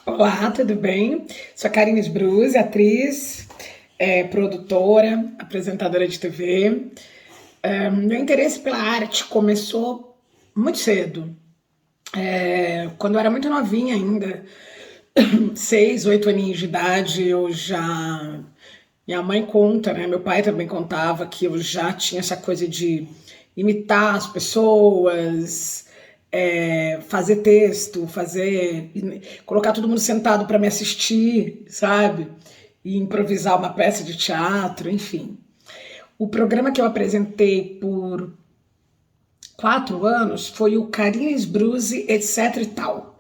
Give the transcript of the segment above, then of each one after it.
Olá, tudo bem? Sou a Karine Sbruzzi, atriz, produtora, apresentadora de TV. Meu interesse pela arte começou muito cedo. Quando eu era muito novinha ainda, 6, 8 aninhos de idade, eu já. Minha mãe conta, né? Meu pai também contava que eu já tinha essa coisa de imitar as pessoas, fazer texto, colocar todo mundo sentado para me assistir, sabe? E improvisar uma peça de teatro, enfim. O programa que eu apresentei por 4 anos foi o Karine Sbruzzi, etc e tal,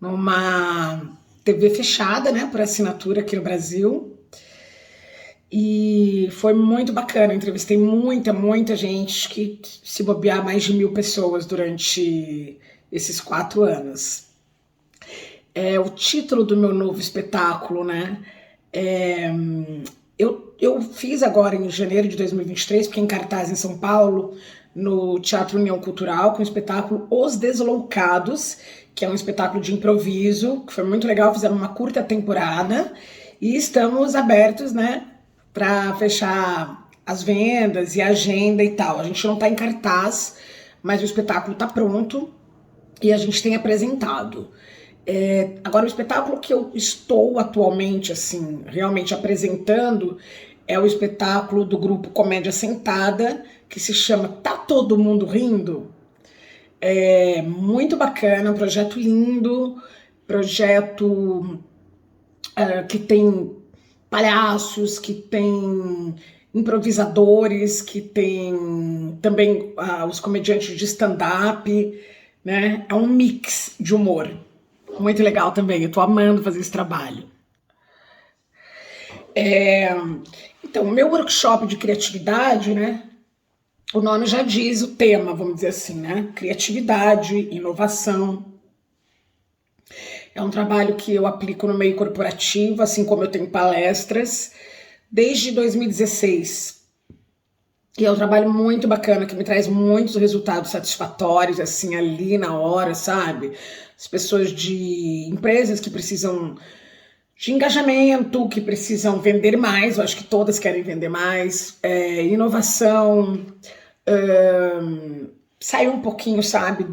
numa TV fechada, né, por assinatura aqui no Brasil. E foi muito bacana, entrevistei muita gente, que se bobear mais de 1.000 pessoas durante esses 4 anos. O título do meu novo espetáculo, né? É, eu fiz agora em janeiro de 2023, porque em cartaz em São Paulo, no Teatro União Cultural, com o espetáculo Os Desloucados, que é um espetáculo de improviso, que foi muito legal, fizemos uma curta temporada e estamos abertos, né, para fechar as vendas e a agenda e tal. A gente não está em cartaz, mas o espetáculo está pronto e a gente tem apresentado. Agora, o espetáculo que eu estou atualmente, assim, realmente apresentando é o espetáculo do grupo Comédia Sentada, que se chama Tá Todo Mundo Rindo? É muito bacana, um projeto lindo, projeto que tem palhaços, que tem improvisadores, que tem também os comediantes de stand-up, né? É um mix de humor. Muito legal também, eu tô amando fazer esse trabalho. É, então, o meu workshop de criatividade, né? O nome já diz o tema, vamos dizer assim, né? Criatividade, inovação. É um trabalho que eu aplico no meio corporativo, assim como eu tenho palestras, desde 2016. E é um trabalho muito bacana, que me traz muitos resultados satisfatórios, assim, ali na hora, sabe? As pessoas de empresas que precisam de engajamento, que precisam vender mais, eu acho que todas querem vender mais, inovação, sair um pouquinho, sabe,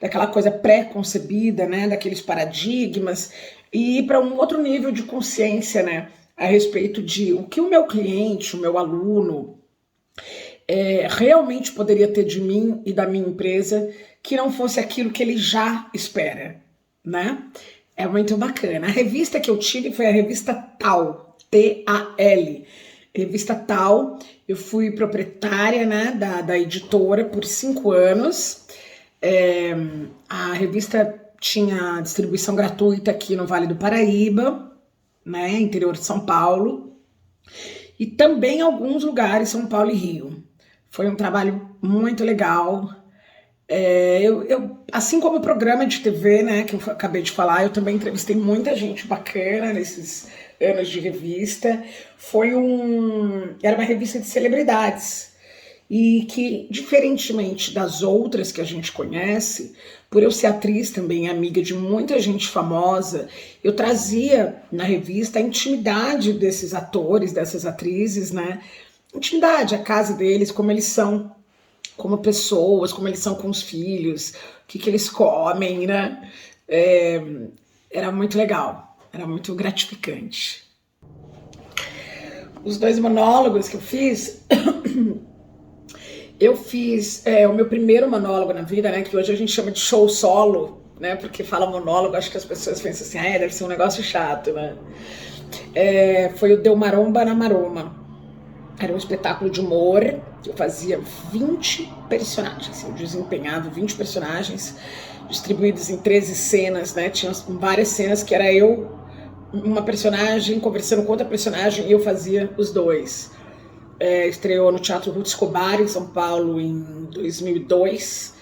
daquela coisa pré-concebida, né, daqueles paradigmas, e ir para um outro nível de consciência, né, a respeito de o que o meu cliente, o meu aluno, realmente poderia ter de mim e da minha empresa, que não fosse aquilo que ele já espera, né? É muito bacana. A revista que eu tive foi a revista Tal, T-A-L. Revista Tal, eu fui proprietária, né, da editora por 5 anos. A revista tinha distribuição gratuita aqui no Vale do Paraíba, né, interior de São Paulo, e também em alguns lugares, São Paulo e Rio. Foi um trabalho muito legal. Assim como o programa de TV, né, que eu acabei de falar, eu também entrevistei muita gente bacana nesses anos de revista. Era uma revista de celebridades e que, diferentemente das outras que a gente conhece, por eu ser atriz também, amiga de muita gente famosa, eu trazia na revista a intimidade desses atores, dessas atrizes, né? Intimidade, a casa deles, como eles são como pessoas, como eles são com os filhos, o que eles comem, né? Era muito legal, era muito gratificante. Os 2 monólogos que eu fiz o meu primeiro monólogo na vida, né? Que hoje a gente chama de show solo, né? Porque fala monólogo, acho que as pessoas pensam assim, deve ser um negócio chato, né? Foi o Deu Maromba na Maroma. Era um espetáculo de humor, eu fazia 20 personagens, eu desempenhava 20 personagens, distribuídos em 13 cenas, né? Tinha várias cenas que era eu, uma personagem, conversando com outra personagem, e eu fazia os dois. Estreou no Teatro Ruth Escobar, em São Paulo, em 2002,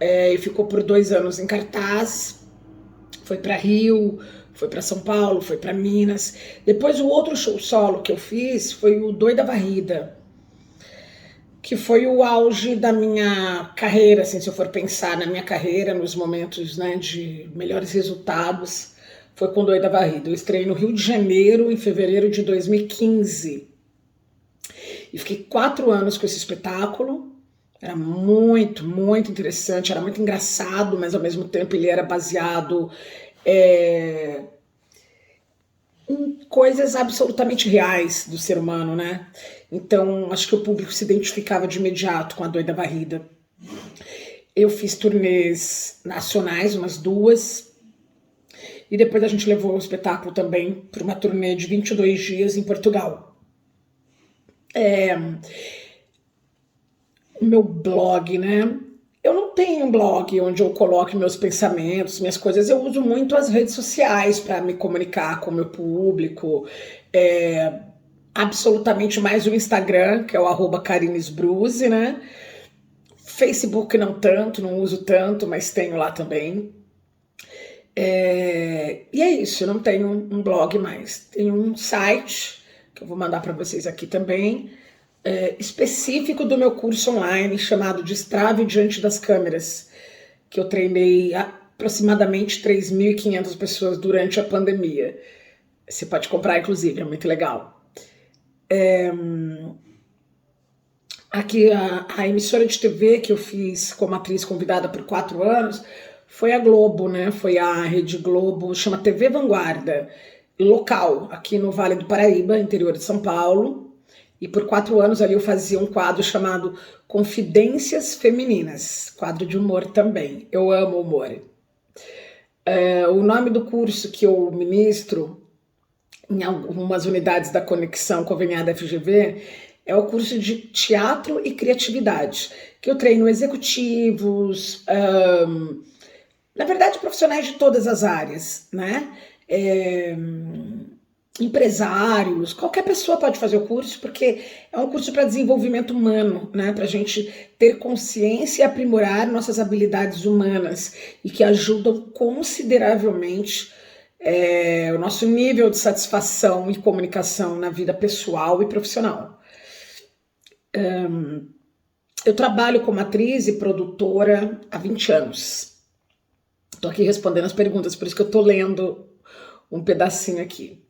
e ficou por 2 anos em cartaz, foi para Rio, foi para São Paulo, foi para Minas. Depois o outro show solo que eu fiz foi o Doida Varrida, que foi o auge da minha carreira, assim, se eu for pensar na minha carreira, nos momentos, né, de melhores resultados, foi com Doida Varrida. Eu estreiei no Rio de Janeiro em fevereiro de 2015. E fiquei 4 anos com esse espetáculo. Era muito, muito interessante, era muito engraçado, mas ao mesmo tempo ele era baseado em coisas absolutamente reais do ser humano, né? Então, acho que o público se identificava de imediato com a Doida Varrida. Eu fiz turnês nacionais, umas 2, e depois a gente levou o espetáculo também para uma turnê de 22 dias em Portugal. O meu blog, né? Eu não tenho um blog onde eu coloque meus pensamentos, minhas coisas. Eu uso muito as redes sociais para me comunicar com o meu público. Absolutamente mais o Instagram, que é o @karinesbruse, né? Facebook não tanto, não uso tanto, mas tenho lá também. E é isso, eu não tenho um blog mais. Tenho um site, que eu vou mandar para vocês aqui também, específico do meu curso online, chamado Destrave Diante das Câmeras, que eu treinei aproximadamente 3.500 pessoas durante a pandemia. Você pode comprar, inclusive, é muito legal. Aqui, a emissora de TV que eu fiz como atriz convidada por 4 anos foi a Globo, né? Foi a Rede Globo, chama TV Vanguarda, local, aqui no Vale do Paraíba, interior de São Paulo. E por 4 anos ali eu fazia um quadro chamado Confidências Femininas, quadro de humor também. Eu amo humor. O nome do curso que eu ministro em algumas unidades da Conexão Covenhada FGV é o curso de Teatro e Criatividade, que eu treino executivos, na verdade profissionais de todas as áreas, né? Empresários, qualquer pessoa pode fazer o curso, porque é um curso para desenvolvimento humano, né? Para a gente ter consciência e aprimorar nossas habilidades humanas e que ajudam consideravelmente o nosso nível de satisfação e comunicação na vida pessoal e profissional. Eu trabalho como atriz e produtora há 20 anos. Estou aqui respondendo as perguntas, por isso que eu estou lendo um pedacinho aqui.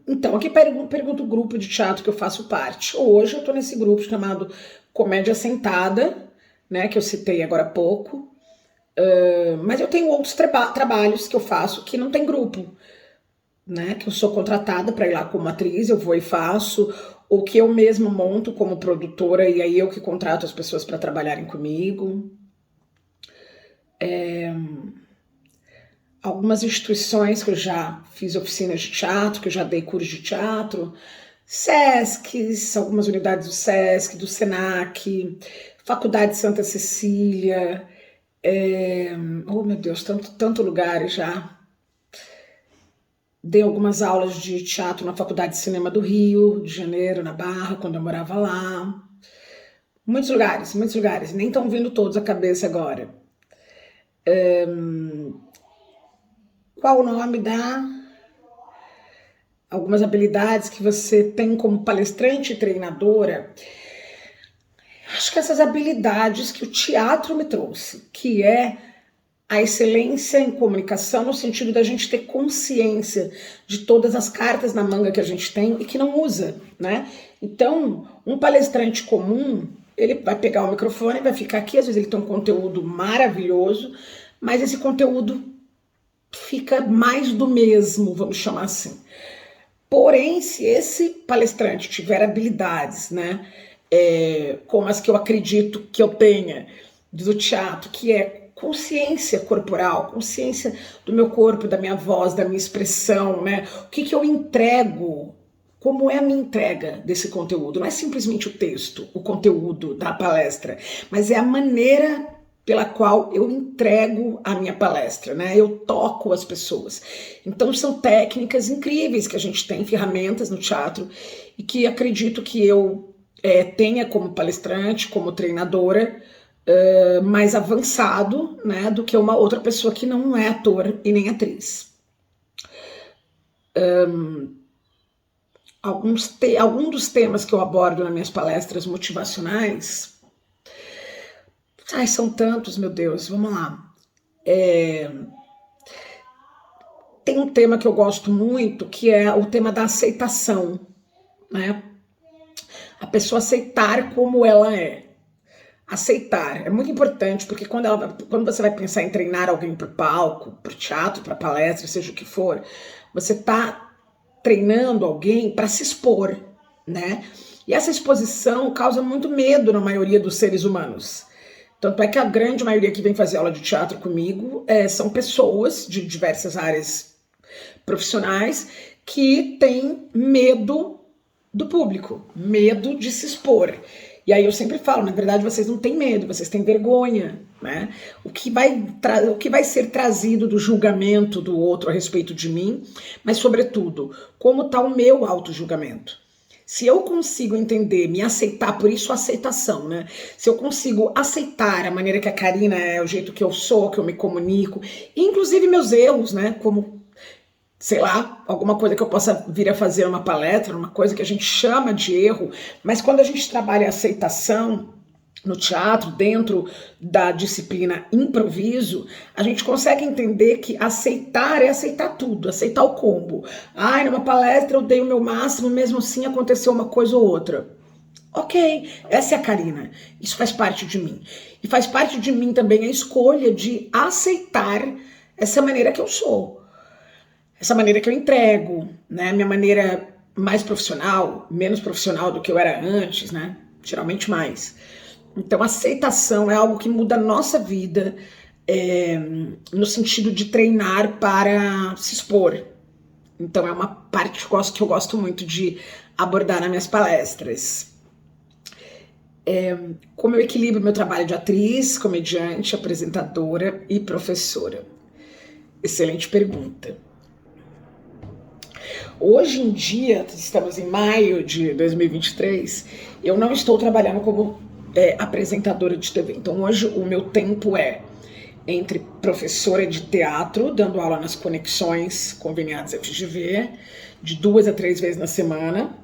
Então, aqui pergunta o grupo de teatro que eu faço parte. Hoje eu estou nesse grupo chamado Comédia Sentada, né, que eu citei agora há pouco. Mas eu tenho outros trabalhos que eu faço que não tem grupo, né, que eu sou contratada para ir lá como atriz, eu vou e faço, ou que eu mesma monto como produtora e aí eu que contrato as pessoas para trabalharem comigo. Algumas instituições que eu já fiz oficinas de teatro, que eu já dei curso de teatro, SESCs, algumas unidades do SESC, do SENAC, Faculdade Santa Cecília, oh meu Deus, tanto lugar já. Dei algumas aulas de teatro na Faculdade de Cinema do Rio de Janeiro, na Barra, quando eu morava lá. Muitos lugares, nem estão vindo todos à cabeça agora. Qual o nome algumas habilidades que você tem como palestrante e treinadora? Acho que essas habilidades que o teatro me trouxe, que é a excelência em comunicação no sentido da gente ter consciência de todas as cartas na manga que a gente tem e que não usa, né? Então, um palestrante comum, ele vai pegar o microfone, vai ficar aqui, às vezes ele tem um conteúdo maravilhoso, mas esse conteúdo fica mais do mesmo, vamos chamar assim. Porém, se esse palestrante tiver habilidades, né, como as que eu acredito que eu tenha do teatro, que é consciência corporal, consciência do meu corpo, da minha voz, da minha expressão, né? O que eu entrego, como é a minha entrega desse conteúdo. Não é simplesmente o texto, o conteúdo da palestra, mas é a maneira pela qual eu entrego a minha palestra, né? Eu toco as pessoas. Então são técnicas incríveis que a gente tem, ferramentas no teatro, e que acredito que eu tenha como palestrante, como treinadora, mais avançado, né, do que uma outra pessoa que não é ator e nem atriz. Alguns dos temas que eu abordo nas minhas palestras motivacionais, são tantos, meu Deus, vamos lá. tem um tema que eu gosto muito, que é o tema da aceitação, né? A pessoa aceitar como ela é. Aceitar é muito importante, porque quando você vai pensar em treinar alguém para o palco, para o teatro, para palestra, seja o que for, você está treinando alguém para se expor, né? E essa exposição causa muito medo na maioria dos seres humanos. Tanto é que a grande maioria que vem fazer aula de teatro comigo são pessoas de diversas áreas profissionais que têm medo do público, medo de se expor. E aí eu sempre falo, na verdade vocês não têm medo, vocês têm vergonha, né? O que vai ser trazido do julgamento do outro a respeito de mim, mas sobretudo, como está o meu auto-julgamento. Se eu consigo entender, me aceitar, por isso a aceitação, né? Se eu consigo aceitar a maneira que a Karina é, o jeito que eu sou, que eu me comunico, inclusive meus erros, né? Como, sei lá, alguma coisa que eu possa vir a fazer numa palestra, uma coisa que a gente chama de erro, mas quando a gente trabalha a aceitação no teatro, dentro da disciplina improviso, a gente consegue entender que aceitar é aceitar tudo, aceitar o combo. Ai, numa palestra eu dei o meu máximo, mesmo assim aconteceu uma coisa ou outra. Ok, essa é a Karina, isso faz parte de mim. E faz parte de mim também a escolha de aceitar essa maneira que eu sou. Essa maneira que eu entrego, né? Minha maneira mais profissional, menos profissional do que eu era antes, né? Geralmente mais. Então, aceitação é algo que muda a nossa vida no sentido de treinar para se expor. Então, é uma parte que eu gosto muito de abordar nas minhas palestras. Como eu equilibro meu trabalho de atriz, comediante, apresentadora e professora? Excelente pergunta. Hoje em dia, estamos em maio de 2023, eu não estou trabalhando como apresentadora de TV. Então hoje o meu tempo é entre professora de teatro, dando aula nas conexões conveniadas FGV, de 2 a 3 vezes na semana.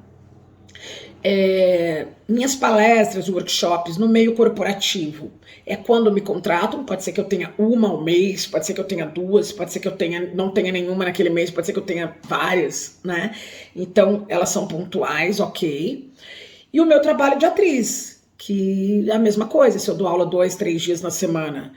Minhas palestras, workshops no meio corporativo é quando me contratam, pode ser que eu tenha uma ao mês, pode ser que eu tenha 2, pode ser que eu não tenha nenhuma naquele mês, pode ser que eu tenha várias, né? Então elas são pontuais, ok. E o meu trabalho de atriz, que é a mesma coisa, se eu dou aula 2, 3 dias na semana,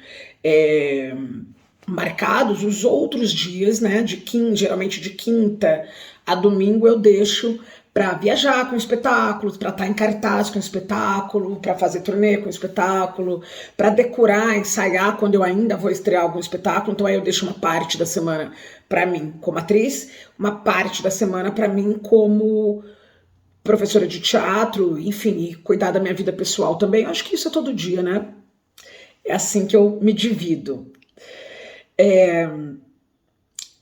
marcados, os outros dias, né, geralmente de quinta a domingo, eu deixo para viajar com o espetáculo, para estar em cartaz com o espetáculo, para fazer turnê com o espetáculo, para decorar, ensaiar quando eu ainda vou estrear algum espetáculo. Então aí eu deixo uma parte da semana para mim como atriz, uma parte da semana para mim como professora de teatro, enfim, e cuidar da minha vida pessoal também. Acho que isso é todo dia, né? É assim que eu me divido.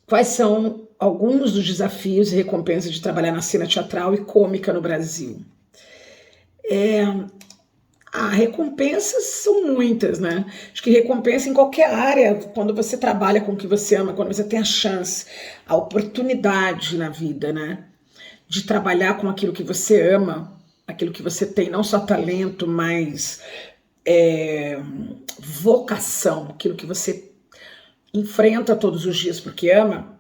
Quais são alguns dos desafios e recompensas de trabalhar na cena teatral e cômica no Brasil? Recompensas são muitas, né? Acho que recompensa em qualquer área, quando você trabalha com o que você ama, quando você tem a chance, a oportunidade na vida, né? De trabalhar com aquilo que você ama, aquilo que você tem, não só talento, mas vocação, aquilo que você enfrenta todos os dias porque ama,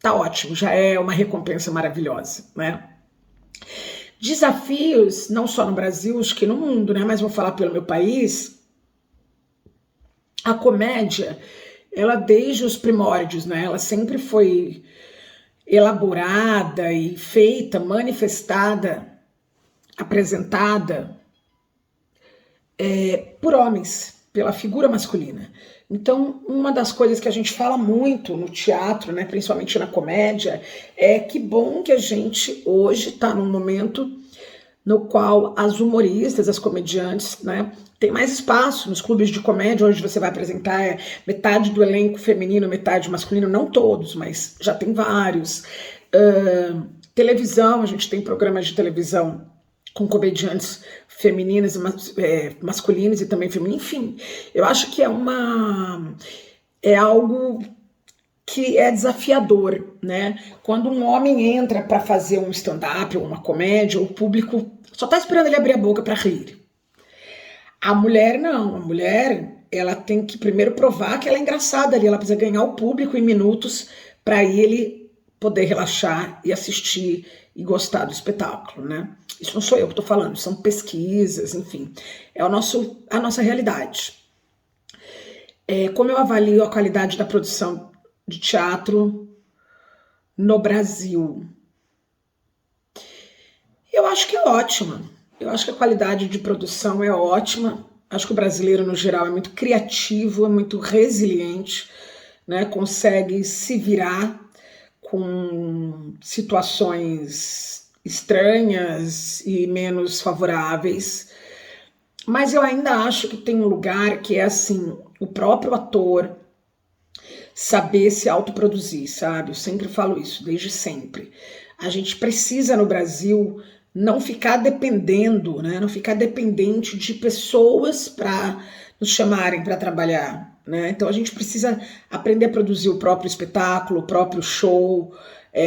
tá ótimo, já é uma recompensa maravilhosa, né? Desafios, não só no Brasil, acho que no mundo, né? Mas vou falar pelo meu país. A comédia, ela desde os primórdios, né? Ela sempre foi elaborada e feita, manifestada, apresentada por homens, pela figura masculina. Então, uma das coisas que a gente fala muito no teatro, né, principalmente na comédia, é que bom que a gente hoje está num momento no qual as humoristas, as comediantes, né, tem mais espaço nos clubes de comédia. Hoje você vai apresentar metade do elenco feminino, metade masculino, não todos, mas já tem vários. Televisão, a gente tem programas de televisão com comediantes femininas, masculinos e também femininos. Enfim, eu acho que é algo que é desafiador, né? Quando um homem entra para fazer um stand-up ou uma comédia, o público só está esperando ele abrir a boca para rir. A mulher não, a mulher ela tem que primeiro provar que ela é engraçada ali, ela precisa ganhar o público em minutos para ele poder relaxar e assistir e gostar do espetáculo, né? Isso não sou eu que estou falando, são pesquisas, enfim, é a nossa realidade. Como eu avalio a qualidade da produção de teatro no Brasil? Eu acho que é ótima. Eu acho que a qualidade de produção é ótima. Acho que o brasileiro, no geral, é muito criativo, é muito resiliente, né? Consegue se virar com situações estranhas e menos favoráveis. Mas eu ainda acho que tem um lugar que é assim, o próprio ator saber se autoproduzir, sabe? Eu sempre falo isso, desde sempre. A gente precisa no Brasil não ficar dependendo, né? Não ficar dependente de pessoas para nos chamarem para trabalhar, né? Então a gente precisa aprender a produzir o próprio espetáculo, o próprio show,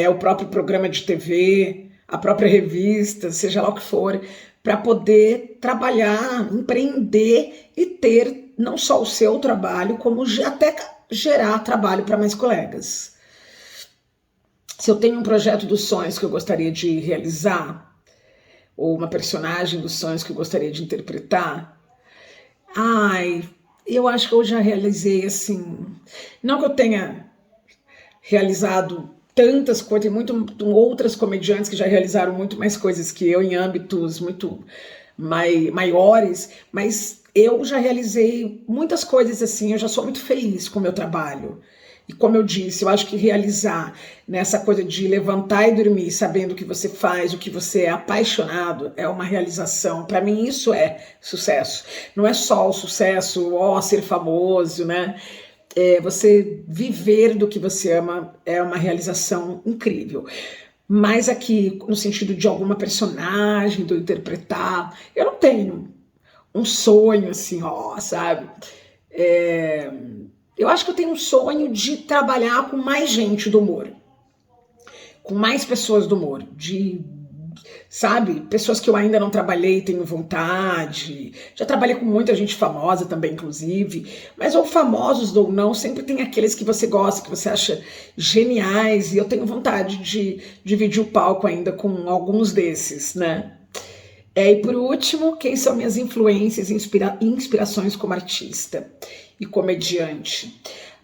o próprio programa de TV, a própria revista, seja lá o que for, para poder trabalhar, empreender e ter não só o seu trabalho, como até gerar trabalho para mais colegas. Se eu tenho um projeto dos sonhos que eu gostaria de realizar, ou uma personagem dos sonhos que eu gostaria de interpretar, eu acho que eu já realizei, assim, não que eu tenha realizado tantas coisas, tem outras comediantes que já realizaram muito mais coisas que eu em âmbitos muito maiores, mas eu já realizei muitas coisas assim, eu já sou muito feliz com o meu trabalho. E como eu disse, eu acho que realizar nessa coisa de levantar e dormir sabendo o que você faz, o que você é apaixonado, é uma realização. Para mim isso é sucesso. Não é só o sucesso, ser famoso, né? Você viver do que você ama é uma realização incrível. Mas aqui, no sentido de alguma personagem, de eu interpretar, eu não tenho um sonho assim, sabe? Eu acho que eu tenho um sonho de trabalhar com mais gente do humor, com mais pessoas do humor, sabe, pessoas que eu ainda não trabalhei, tenho vontade. Já trabalhei com muita gente famosa também, inclusive, mas ou famosos ou não, sempre tem aqueles que você gosta, que você acha geniais, e eu tenho vontade de dividir o palco ainda com alguns desses, né? E por último, quem são minhas influências e inspirações como artista e comediante?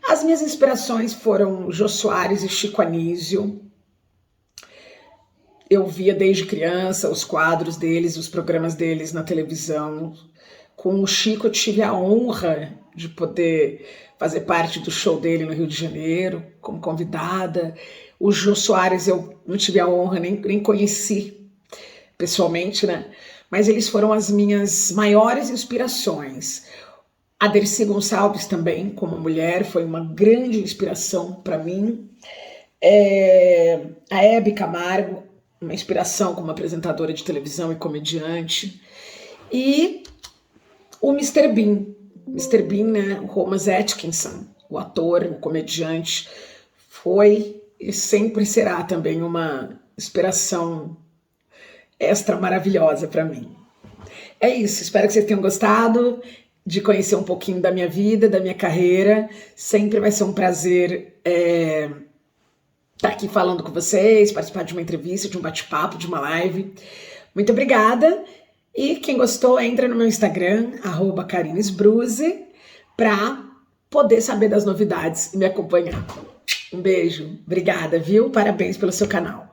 As minhas inspirações foram Jô Soares e Chico Anísio. Eu via desde criança os quadros deles, os programas deles na televisão. Com o Chico eu tive a honra de poder fazer parte do show dele no Rio de Janeiro, como convidada. O Jô Soares eu não tive a honra, nem conheci pessoalmente, né? Mas eles foram as minhas maiores inspirações. A Dercy Gonçalves também, como mulher, foi uma grande inspiração para mim. A Hebe Camargo, uma inspiração como apresentadora de televisão e comediante. E o Mr. Bean. Mr. Bean, né? O Thomas Atkinson, o ator, o comediante, foi e sempre será também uma inspiração extra maravilhosa para mim. É isso, espero que vocês tenham gostado de conhecer um pouquinho da minha vida, da minha carreira. Sempre vai ser um prazer estar aqui falando com vocês, participar de uma entrevista, de um bate-papo, de uma live. Muito obrigada. E quem gostou, entra no meu Instagram, @KarineSbruzzi, para poder saber das novidades e me acompanhar. Um beijo, obrigada, viu? Parabéns pelo seu canal.